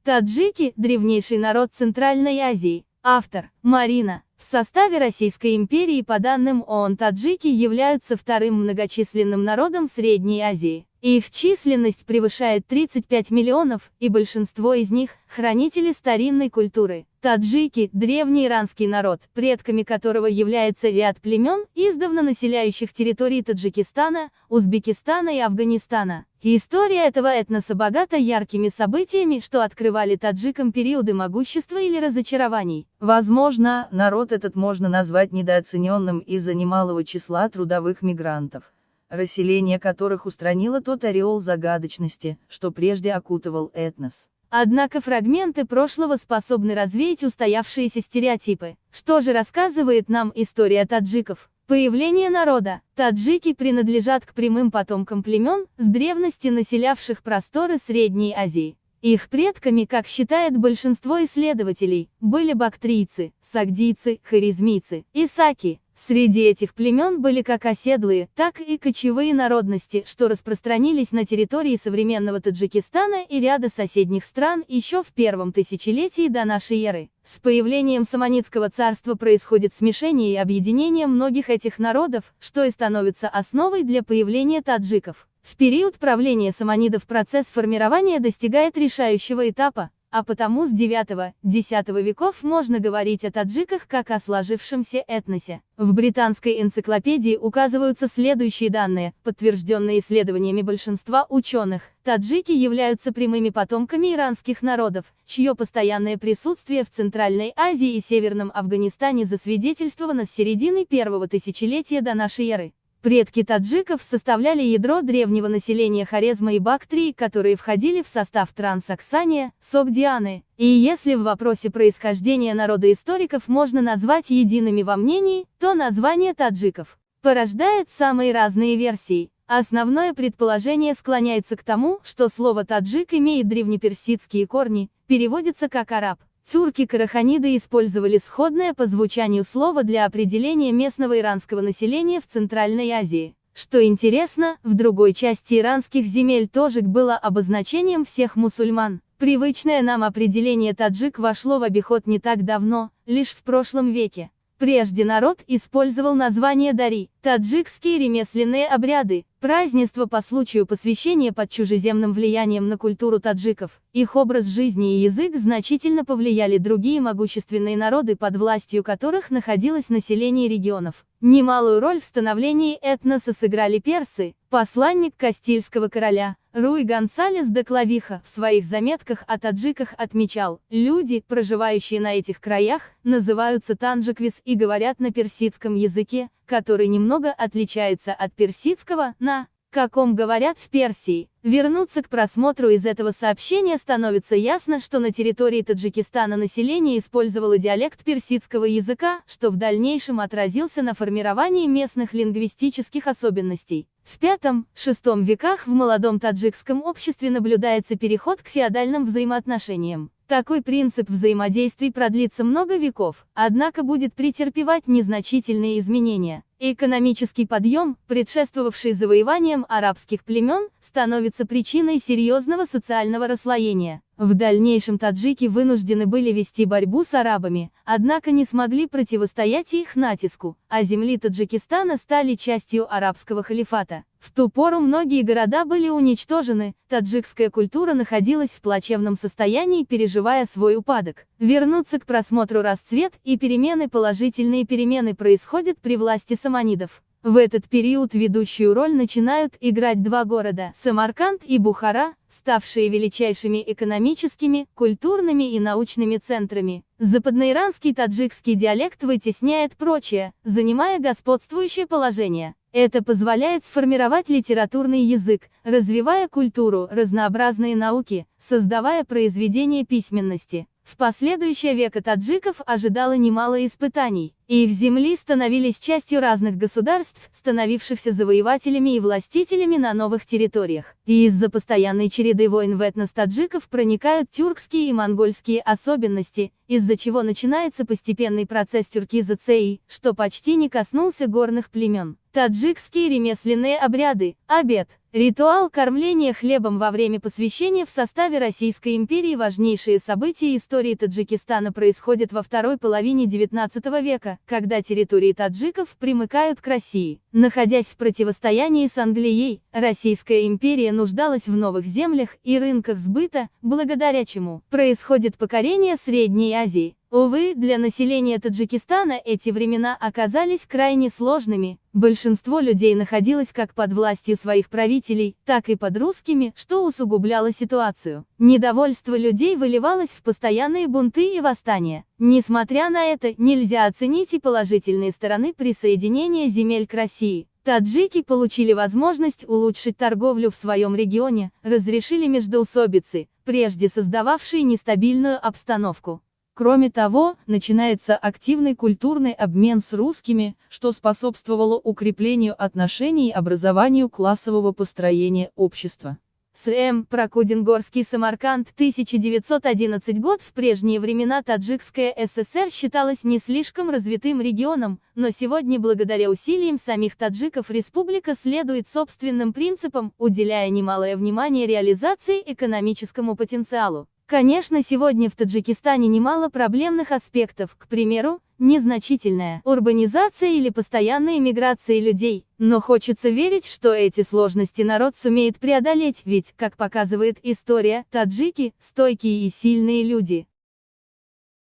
Таджики – древнейший народ Центральной Азии. Автор – Марина. В составе Российской империи по данным ООН таджики являются вторым многочисленным народом Средней Азии. Их численность превышает 35 миллионов, и большинство из них – хранители старинной культуры. Таджики – древний иранский народ, предками которого является ряд племен, издавна населяющих территории Таджикистана, Узбекистана и Афганистана. История этого этноса богата яркими событиями, что открывали таджикам периоды могущества или разочарований. Возможно, народ этот можно назвать недооцененным из-за немалого числа трудовых мигрантов, расселение которых устранило тот ореол загадочности, что прежде окутывал этнос. Однако фрагменты прошлого способны развеять устоявшиеся стереотипы. Что же рассказывает нам история таджиков? Появление народа. Таджики принадлежат к прямым потомкам племен, с древности населявших просторы Средней Азии. Их предками, как считает большинство исследователей, были бактрийцы, сагдийцы, хорезмийцы и саки. Среди этих племен были как оседлые, так и кочевые народности, что распространились на территории современного Таджикистана и ряда соседних стран еще в первом тысячелетии до нашей эры. С появлением Саманидского царства происходит смешение и объединение многих этих народов, что и становится основой для появления таджиков. В период правления саманидов процесс формирования достигает решающего этапа, а потому с IX-X веков можно говорить о таджиках как о сложившемся этносе. В британской энциклопедии указываются следующие данные, подтвержденные исследованиями большинства ученых. Таджики являются прямыми потомками иранских народов, чье постоянное присутствие в Центральной Азии и Северном Афганистане засвидетельствовано с середины первого тысячелетия до нашей эры. Предки таджиков составляли ядро древнего населения Хорезма и Бактрии, которые входили в состав Трансаксания, Согдианы. И если в вопросе происхождения народа историков можно назвать едиными во мнении, то название таджиков порождает самые разные версии. Основное предположение склоняется к тому, что слово «таджик» имеет древнеперсидские корни, переводится как «араб». Тюрки-караханиды использовали сходное по звучанию слово для определения местного иранского населения в Центральной Азии. Что интересно, в другой части иранских земель тоджик было обозначением всех мусульман. Привычное нам определение таджик вошло в обиход не так давно, лишь в прошлом веке. Прежде народ использовал название дари, таджикские ремесленные обряды, празднества по случаю посвящения под чужеземным влиянием на культуру таджиков. Их образ жизни и язык значительно повлияли другие могущественные народы, под властью которых находилось население регионов. Немалую роль в становлении этноса сыграли персы. Посланник Кастильского короля, Руй Гонсалес де Клавиха, в своих заметках о таджиках отмечал: люди, проживающие на этих краях, называются танджиквис и говорят на персидском языке, который немного отличается от персидского, на каком говорят в Персии. Вернуться к просмотру из этого сообщения становится ясно, что на территории Таджикистана население использовало диалект персидского языка, что в дальнейшем отразился на формировании местных лингвистических особенностей. В V-VI веках в молодом таджикском обществе наблюдается переход к феодальным взаимоотношениям. Такой принцип взаимодействий продлится много веков, однако будет претерпевать незначительные изменения. Экономический подъем, предшествовавший завоеваниям арабских племен, становится причиной серьезного социального расслоения. В дальнейшем таджики вынуждены были вести борьбу с арабами, однако не смогли противостоять их натиску, а земли Таджикистана стали частью арабского халифата. В ту пору многие города были уничтожены, таджикская культура находилась в плачевном состоянии, переживая свой упадок. Вернуться к просмотру расцвет и перемены. Положительные перемены происходят при власти саманидов. В этот период ведущую роль начинают играть два города – Самарканд и Бухара, ставшие величайшими экономическими, культурными и научными центрами. Западноиранский таджикский диалект вытесняет прочее, занимая господствующее положение. Это позволяет сформировать литературный язык, развивая культуру, разнообразные науки, создавая произведения письменности. В последующие века таджиков ожидало немало испытаний. Их земли становились частью разных государств, становившихся завоевателями и властителями на новых территориях. И из-за постоянной череды войн в этнос таджиков проникают тюркские и монгольские особенности, из-за чего начинается постепенный процесс тюркизации, что почти не коснулся горных племен. Таджикские ремесленные обряды, обед, Ритуал кормления хлебом во время посвящения в составе Российской империи. Важнейшие события истории Таджикистана происходят во второй половине XIX века, когда территории таджиков примыкают к России. Находясь в противостоянии с Англией, Российская империя нуждалась в новых землях и рынках сбыта, благодаря чему происходит покорение Средней Азии. Увы, для населения Таджикистана эти времена оказались крайне сложными. Большинство людей находилось как под властью своих правителей, так и под русскими, что усугубляло ситуацию. Недовольство людей выливалось в постоянные бунты и восстания. Несмотря на это, нельзя оценить и положительные стороны присоединения земель к России. Таджики получили возможность улучшить торговлю в своем регионе, разрешили междоусобицы, прежде создававшие нестабильную обстановку. Кроме того, начинается активный культурный обмен с русскими, что способствовало укреплению отношений и образованию классового построения общества. С.М. Прокудин-Горский Самарканд, 1911 год. В прежние времена Таджикская ССР считалась не слишком развитым регионом, но сегодня благодаря усилиям самих таджиков республика следует собственным принципам, уделяя немалое внимание реализации экономическому потенциалу. Конечно, сегодня в Таджикистане немало проблемных аспектов, к примеру, незначительная урбанизация или постоянная миграция людей, но хочется верить, что эти сложности народ сумеет преодолеть, ведь, как показывает история, таджики – стойкие и сильные люди.